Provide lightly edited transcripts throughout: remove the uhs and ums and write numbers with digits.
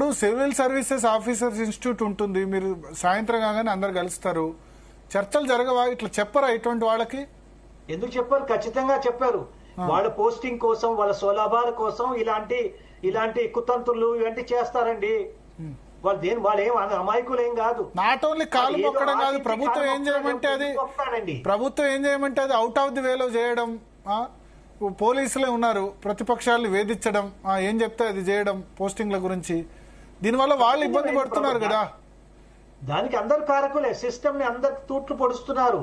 ఇప్పుడు civil services officers institute ఉంటుంది, మీరు సాయంత్రం కాగానే అందరు కలుస్తారు, చర్చలు జరగవా? ఇట్లా చెప్పరా ఇటువంటి వాళ్ళకి? ఎందుకు చెప్పారు? ఖచ్చితంగా చెప్పారు. వాళ్ళ పోస్టింగ్ కోసం, వాళ్ళ స్వలాభాల కోసం ఇలాంటి కుతంత్రులు ఇవన్నీ చేస్తారండి. వాళ్ళు ఏం అమాయకులు ఏం కాదు. నాట్ ఓన్లీ కాలు మొక్కడం కాదు, ప్రభుత్వం ఏం చేయమంటే అది అవుట్ ఆఫ్ ది వేలో చేయడం. పోలీసులే ఉన్నారు, ప్రతిపక్షాలను వేధించడం, ఏం చెప్తే అది చేయడం పోస్టింగ్ల గురించి. దీనివల్ల వాళ్ళు ఇబ్బంది పడుతున్నారు కదా. దానికి అందరు కారకులే. సిస్టమ్ ని అందరు తూట్లు పొడుస్తున్నారు.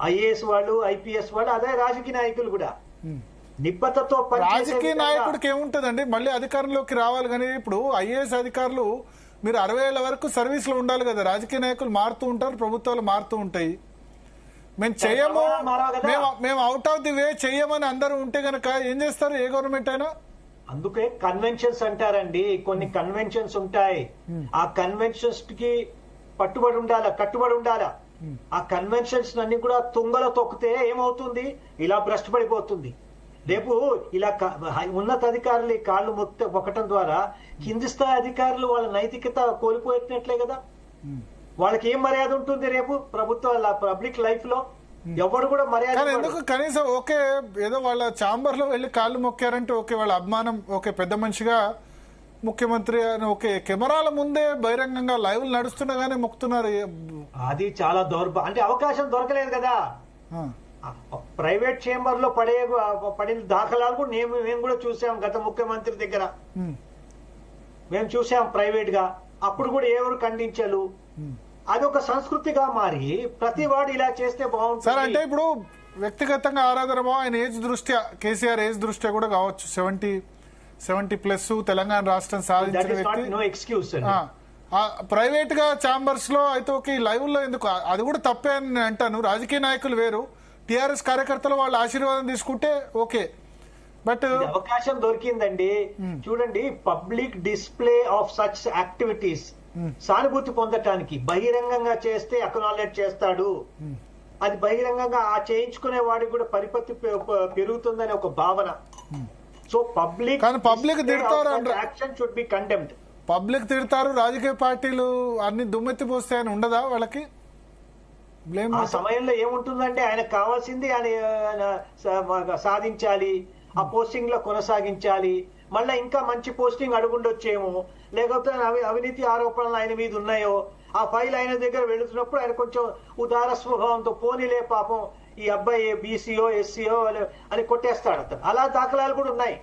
ఐఏఎస్ వాళ్ళు, ఐపీఎస్ వాళ్ళు, అదే రాజకీయ నాయకులు కూడా నిబద్ధతతో. రాజకీయ నాయకుడికి ఏముంటదండి, మళ్ళీ అధికారంలోకి రావాలి. కానీ ఇప్పుడు ఐఏఎస్ అధికారులు మీరు 60 ఏళ్ల వరకు సర్వీస్ లో ఉండాలి కదా. రాజకీయ నాయకులు మారుతూ ఉంటారు, ప్రభుత్వాలు మారుతూ ఉంటాయి. మేము చెయ్యము, మేము అవుట్ ఆఫ్ ది వే చెయ్యమని అందరూ ఉంటే గనక ఏం చేస్తారు ఏ గవర్నమెంట్ అయినా? అందుకే కన్వెన్షన్స్ అంటారండి. కొన్ని కన్వెన్షన్స్ ఉంటాయి. ఆ కన్వెన్షన్స్ కి కట్టుబడి ఉండాలా. ఆ కన్వెన్షన్స్ అన్ని కూడా తుంగలో తొక్కితే ఏమవుతుంది? ఇలా భ్రష్టపడిపోతుంది. రేపు ఇలా ఉన్నత అధికారులు కాళ్ళు మొక్కటం ద్వారా కింది స్థాయి అధికారులు వాళ్ళ నైతికత కోల్పోయినట్లే కదా. వాళ్ళకి ఏం మర్యాద ఉంటుంది రేపు ప్రభుత్వ పబ్లిక్ లైఫ్ లో? ఎవరు కూడా మర్యాద ఎందుకు? కనీసం ఓకే, ఏదో వాళ్ళ ఛాంబర్ లో వెళ్లి కాళ్ళు మొక్కారంటే ఓకే, వాళ్ళ అభిమానం ఓకే, పెద్ద మనిషిగా ముఖ్యమంత్రి అని ఓకే. కెమెరాల ముందే బహిరంగంగా లైవ్ నడుస్తుండగానే మొక్కుతున్నారు. అది చాలా అంటే అవకాశం దొరకలేదు కదా. ప్రైవేట్ చేంబర్ లో పడిన దాఖలాలు కూడా మేము కూడా చూసాం. గత ముఖ్యమంత్రి దగ్గర మేము చూసాం ప్రైవేట్ గా. అప్పుడు కూడా ఎవరు ఖండించారు. అదొక సంస్కృతిగా మారి ప్రతి వాడు ఇలా చేస్తే బాగుంటుంది సార్. అంటే ఇప్పుడు వ్యక్తిగతంగా ఆరాధన ఆయన ఏజ్ దృష్ట్యా, కేసీఆర్ ఏజ్ దృష్ట్యా కూడా కావచ్చు, 70+ తెలంగాణ రాష్ట్రం సాధించిన వ్యక్తి. ప్రైవేట్ గా ఛాంబర్స్ లో అయితే ఓకే, లైవ్ లో ఎందుకు? అది కూడా తప్పే అని అంటాను. రాజకీయ నాయకులు వేరు, టీఆర్ఎస్ కార్యకర్తలు వాళ్ళ ఆశీర్వాదం తీసుకుంటే ఓకే. బట్ అవకాశం దొరికిందండి. చూడండి, public display of such activities సానుభూతి పొందటానికి బహిరంగంగా చేస్తే అక్నాలెడ్జ్ చేస్తాడు. అది బహిరంగంగా చేయించుకునే వాడికి కూడా పరిపత్తి పెరుగుతుందనే ఒక భావన. So public action should be condemned. Public తిడతారు, రాజకీయ పార్టీలు అన్ని దుమ్మెత్తి పోస్తాయని ఉండదా వాళ్ళకి? ఆ సమయంలో ఏముంటుందంటే ఆయనకు కావాల్సింది ఆయన సాధించాలి, ఆ పోస్టింగ్ లో కొనసాగించాలి, మళ్ళా ఇంకా మంచి పోస్టింగ్ అడుగుండొచ్చేమో, లేకపోతే అవినీతి ఆరోపణలు ఆయన మీద ఉన్నాయో ఆ ఫైల్ ఆయన దగ్గర వెళుతున్నప్పుడు ఆయన కొంచెం ఉదార స్వభావంతో పోనీలే పాపం ఈ అబ్బాయి బీసీఓ ఎస్సీఓ అని కొట్టేస్తాడు అతను. అలా దాఖలాలు కూడా ఉన్నాయి.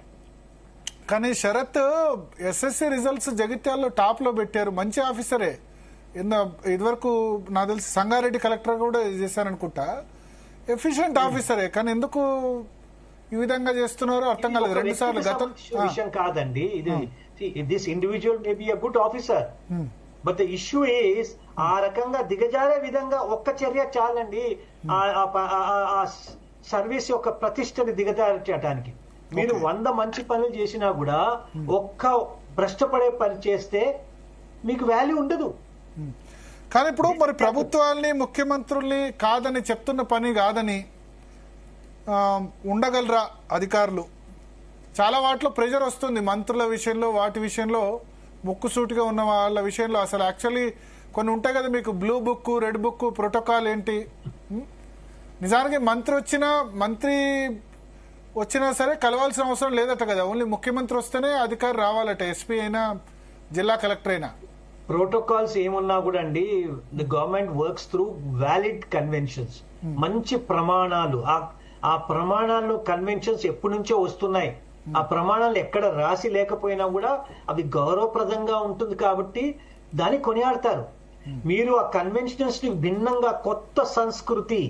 కానీ శరత్ ఎస్ఎస్సి రిజల్ట్స్ జగిత్యాల్లో టాప్ లో పెట్టారు, మంచి ఆఫీసరే. ఇదివరకు నాకు తెలిసి సంగారెడ్డి కలెక్టర్ కూడా చేశారనుకుంటా. ఎఫిషియెంట్ ఆఫీసరే, కానీ ఎందుకు ఈ విధంగా చేస్తున్నారు అర్థం కాలేదు. 2 సార్లు గతం విషయం కాదండి ఇది. This individual may be a good officer, but the issue is ఆ రకంగా దిగజారే విధంగా ఒక్క చర్య చాలండి ఆ సర్వీస్ యొక్క ప్రతిష్టని దిగజార్చడానికి. మీరు 100 మంచి పనులు చేసినా కూడా ఒక్క భ్రష్టపడే పని చేస్తే మీకు వాల్యూ ఉండదు. కానీ ఇప్పుడు మరి ప్రభుత్వాల్ని, ముఖ్యమంత్రుల్ని కాదని చెప్తున్న పని కాదని ఉండగలరా అధికారులు? చాలా వాటిలో ప్రెషర్ వస్తుంది, మంత్రుల విషయంలో, వాటి విషయంలో, ముక్కుసూటిగా ఉన్న వాళ్ళ విషయంలో. అసలు యాక్చువల్లీ కొన్ని ఉంటాయి కదా మీకు, blue book, red book, protocol ఏంటి. నిజానికి మంత్రి వచ్చినా సరే కలవాల్సిన అవసరం లేదట కదా, ఓన్లీ ముఖ్యమంత్రి వస్తేనే అధికారి రావాలట, ఎస్పీ అయినా జిల్లా కలెక్టర్ అయినా. ప్రోటోకాల్స్ ఏమున్నా కూడా అండి, the government works through valid conventions, మంచి ప్రమాణాలు. ఆ ప్రమాణాలు కన్వెన్షన్స్ ఎప్పటి నుంచో వస్తున్నాయి. ఆ ప్రమాణాలు ఎక్కడ రాసి లేకపోయినా కూడా అవి గౌరవప్రదంగా ఉంటుంది కాబట్టి దాన్ని కొనియాడతారు. మీరు ఆ కన్వెన్షన్స్ ని భిన్నంగా కొత్త సంస్కృతి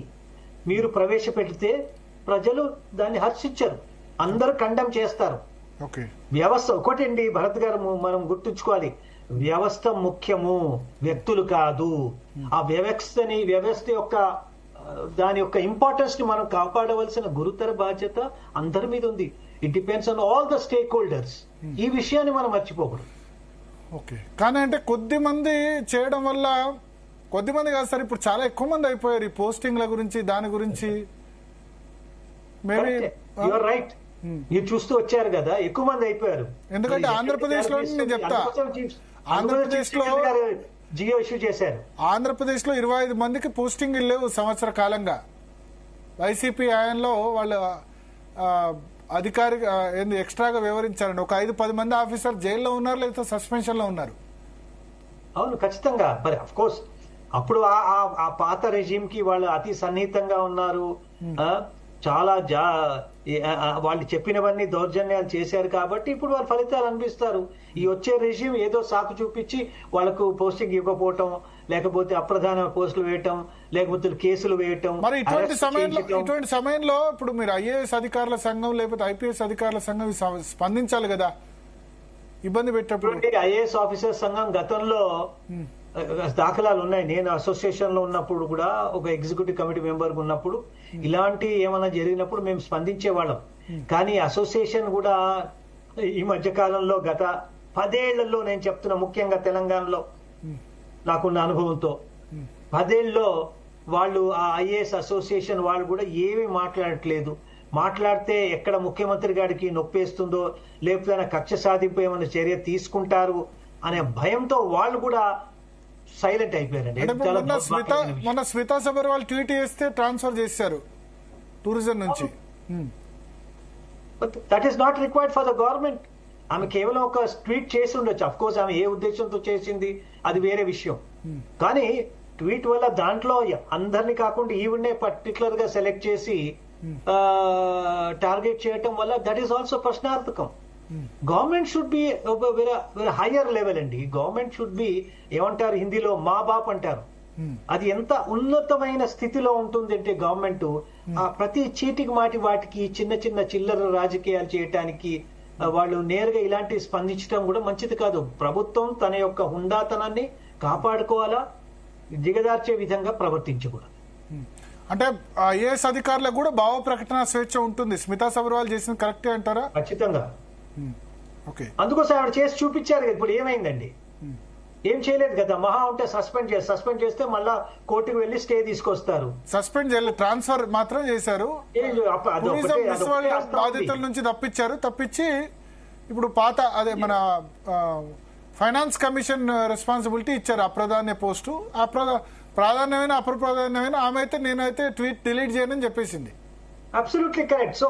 మీరు ప్రవేశపెడితే ప్రజలు దాన్ని హర్షించరు, అందరూ కండెమ్ చేస్తారు. వ్యవస్థ ఒకటండి భరత్ గారు, మనం గుర్తుంచుకోవాలి, వ్యవస్థ ముఖ్యము, వ్యక్తులు కాదు. ఆ వ్యవస్థ యొక్క దాని యొక్క ఇంపార్టెన్స్ ని మనం కాపాడవలసిన గురుతర బాధ్యత అందరి మీద ఉంది. It depends on all the stake holders. ఈ విషయాన్ని మనం మర్చిపోకూడదు. ఓకే, కానీ అంటే కొద్ది మంది చేయడం వల్ల, కొద్ది మంది కాదు సార్, ఇప్పుడు చాలా ఎక్కువ మంది అయిపోయారు ఈ పోస్టింగ్ల గురించి, దాని గురించి. మేబీ యువర్ రైట్, మీరు చూస్తూ వచ్చారు కదా, ఎక్కువ మంది అయిపోయారు. ఎందుకంటే ఆంధ్రప్రదేశ్ లో నేను చెప్తా, ఆంధ్రప్రదేశ్ లో జియో ఇష్యూ చేశారు. ఆంధ్రప్రదేశ్ లో 25 మందికి పోస్టింగ్ లేవు సంవత్సర కాలంగా. వైసీపీ హయాంలో వాళ్ళు అధికారిక ఎక్స్ట్రాగా వివరించారండి. ఒక 5-10 మంది ఆఫీసర్ జైల్లో ఉన్నారు, లేదా సస్పెన్షన్ లో ఉన్నారు. అవును, ఖచ్చితంగా. మరి అఫ్ కోర్స్ అప్పుడు ఆ పాత రెజీమ్ కి వాళ్ళు అతి సన్నిహితంగా ఉన్నారు. చాలా వాళ్ళు చెప్పినవన్నీ దౌర్జన్యాలు చేశారు కాబట్టి ఇప్పుడు వాళ్ళు ఫలితాలు అనిపిస్తారు. ఈ వచ్చే రెజీమ్ ఏదో సాకు చూపించి వాళ్ళకు పోస్టింగ్ ఇవ్వకపోవటం, లేకపోతే అప్రధాన పోస్టులు వేయటం, లేకపోతే కేసులు వేయటం. మరి ఇటువంటి సమయంలో ఇప్పుడు మీరు ఐఏఎస్ అధికారుల సంఘం లేకపోతే ఐపీఎస్ అధికారుల సంఘం స్పందించాలి కదా ఇబ్బంది పెట్టినప్పుడు. ఐఏఎస్ ఆఫీసర్ సంఘం గతంలో దాఖలాలు ఉన్నాయి. నేను అసోసియేషన్ లో ఉన్నప్పుడు కూడా, ఒక ఎగ్జిక్యూటివ్ కమిటీ మెంబర్ ఉన్నప్పుడు ఇలాంటి ఏమైనా జరిగినప్పుడు మేము స్పందించేవాళ్ళం. కానీ అసోసియేషన్ కూడా ఈ మధ్య కాలంలో గత 10 ఏళ్లలో, నేను చెప్తున్నా ముఖ్యంగా తెలంగాణలో నాకున్న అనుభవంతో, 10 ఏళ్లలో వాళ్ళు ఆ ఐఏఎస్ అసోసియేషన్ వాళ్ళు కూడా ఏమీ మాట్లాడట్లేదు. మాట్లాడితే ఎక్కడ ముఖ్యమంత్రి గారికి నొప్పేస్తుందో, లేకపోతే కక్ష సాధింపు ఏమైనా చర్య తీసుకుంటారు అనే భయంతో వాళ్ళు కూడా సైలెంట్ అయిపోయారండి. మన స్మితా సబర్వాల్ ట్వీట్ చేస్తే ట్రాన్స్ఫర్ చేశారు టూరిజం నుంచి. That is not required for the government. ఆమె కేవలం ఒక ట్వీట్ చేసి ఉండొచ్చు. అఫ్ కోర్స్ ఆమె ఏ ఉద్దేశంతో చేసింది అది వేరే విషయం. కానీ ట్వీట్ వల్ల దాంట్లో అందరినీ కాకుండా ఈవిడ్నే పర్టికులర్ గా సెలెక్ట్ చేసి టార్గెట్ చేయటం వల్ల దట్ ఈస్ ఆల్సో ప్రశ్నార్థకం. Government should be very higher level అండి. గవర్నమెంట్ షుడ్ బి, ఏమంటారు హిందీలో మా బాప్ అంటారు. అది ఎంత ఉన్నతమైన స్థితిలో ఉంటుంది అంటే గవర్నమెంట్ ప్రతి చీటికి మాటి వాటికి చిన్న చిన్న చిల్లర రాజకీయాలు చేయటానికి వాళ్ళు నేరుగా ఇలాంటి స్పందించడం కూడా మంచిది కాదు. ప్రభుత్వం తన యొక్క హుందాతనాన్ని కాపాడుకోవాలా, దిగదార్చే విధంగా ప్రవర్తించకూడదు. అంటే ఐఏఎస్ అధికారులకు కూడా భావ ప్రకటన స్వేచ్ఛ ఉంటుంది. స్మితా సబర్వాల్ చేసింది కరెక్టే అంటారా? ఖచ్చితంగా. ఓకే, అందుకోసం ఆవిడ చేసి చూపించారు కదా. ఇప్పుడు ఏమైందండి? ఏం చేయలేదు కదా. మహా ఉంటే సస్పెండ్ చేస్తే మళ్ళా కోర్టుకు వెళ్లి స్టే తీసుకొస్తారు. సస్పెండ్ చేయలేదు, ట్రాన్స్ఫర్ మాత్రం చేశారు. బాధితుల నుంచి తప్పించి ఇప్పుడు పాత అదే మన ఫైనాన్స్ కమిషన్ రెస్పాన్సిబిలిటీ ఇచ్చారు. అప్రధాన్య పోస్టు, ప్రాధాన్యమైన అప్రప్రాధాన్యమైన ఆమె అయితే నేనైతే ట్వీట్ డిలీట్ చేయనని చెప్పేసింది. Absolutely correct. సో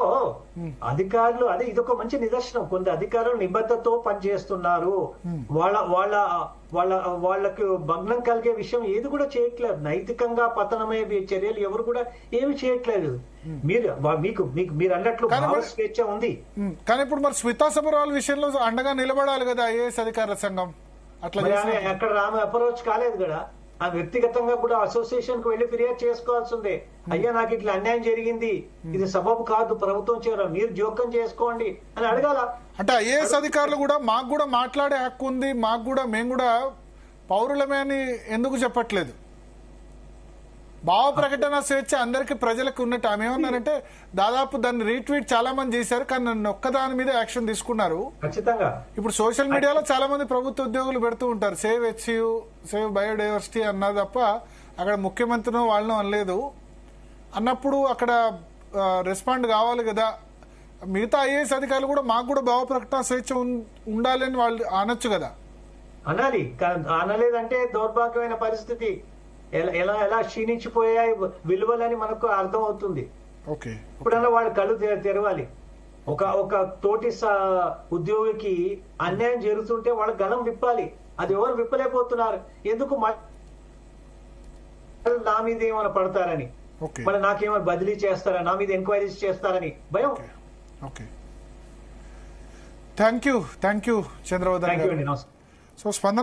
అధికారులు అదే ఇదొక మంచి నిదర్శనం. కొంత అధికారులు నిబద్ధతతో పనిచేస్తున్నారు. వాళ్ళకు భగ్నం కలిగే విషయం ఏది కూడా చేయట్లేదు. నైతికంగా పతనమయ్యే చర్యలు ఎవరు కూడా ఏమి చేయట్లేదు. మీరు అన్నట్లు స్వేచ్ఛ ఉంది. కానీ ఇప్పుడు మరి స్మితా సబర్వాల్ విషయంలో అండగా నిలబడాలి కదా ఐఏఎస్ అధికారుల సంఘం. అట్లా అక్కడ ఆమె అప్రోచ్ కాలేదు కదా. ఆ వ్యక్తిగతంగా కూడా అసోసియేషన్ కు వెళ్లి ఫిర్యాదు చేసుకోవాల్సిందే. అయ్యా నాకు ఇట్లా అన్యాయం జరిగింది, ఇది సబబు కాదు, ప్రభుత్వం చేయడం, మీరు జోక్యం చేసుకోండి అని అడగాల. అంటే ఐఏఎస్ అధికారులు కూడా మాకు కూడా మాట్లాడే హక్కు ఉంది, మేము కూడా పౌరులమే అని ఎందుకు చెప్పట్లేదు? భావ ప్రకటన స్వేచ్ఛ అందరికి ప్రజలకు ఉన్నట్టు ఆమె ఏమన్నారంటే దాదాపు దాన్ని రీట్వీట్ చాలా మంది చేశారు, కానీ నన్ను ఒక్కదాని మీద యాక్షన్ తీసుకున్నారు. ఖచ్చితంగా ఇప్పుడు సోషల్ మీడియాలో చాలా మంది ప్రభుత్వ ఉద్యోగులు పెడుతూ ఉంటారు సేవ్ హెచ్యు, సేవ్ బయోడైవర్సిటీ అన్నది తప్ప అక్కడ ముఖ్యమంత్రినో వాళ్ళనో అనలేదు. అన్నప్పుడు అక్కడ రెస్పాండ్ కావాలి కదా. మిగతా ఐఏఎస్ అధికారులు కూడా మాకు కూడా భావ ప్రకటన స్వేచ్ఛ ఉండాలని వాళ్ళు అనొచ్చు కదా. అనాలి. అనలేదంటే దౌర్భాగ్యమైన పరిస్థితి. ఎలా క్షీణించిపోయాయి విలువలని మనకు అర్థం అవుతుంది. ఇప్పుడన్నా వాళ్ళ కళ్ళు తెరవాలి. ఒక తోటి ఉద్యోగికి అన్యాయం జరుగుతుంటే వాళ్ళ గలం విప్పాలి. అది ఎవరు విప్పలేకపోతున్నారు. ఎందుకు నా మీద ఏమైనా పడతారని, మళ్ళీ నాకేమైనా బదిలీ చేస్తారని, నా మీద ఎంక్వైరీస్ చేస్తారని భయం. థ్యాంక్ యూ చంద్రవర్ధన్ గారు. నమస్కారం. సో స్పందన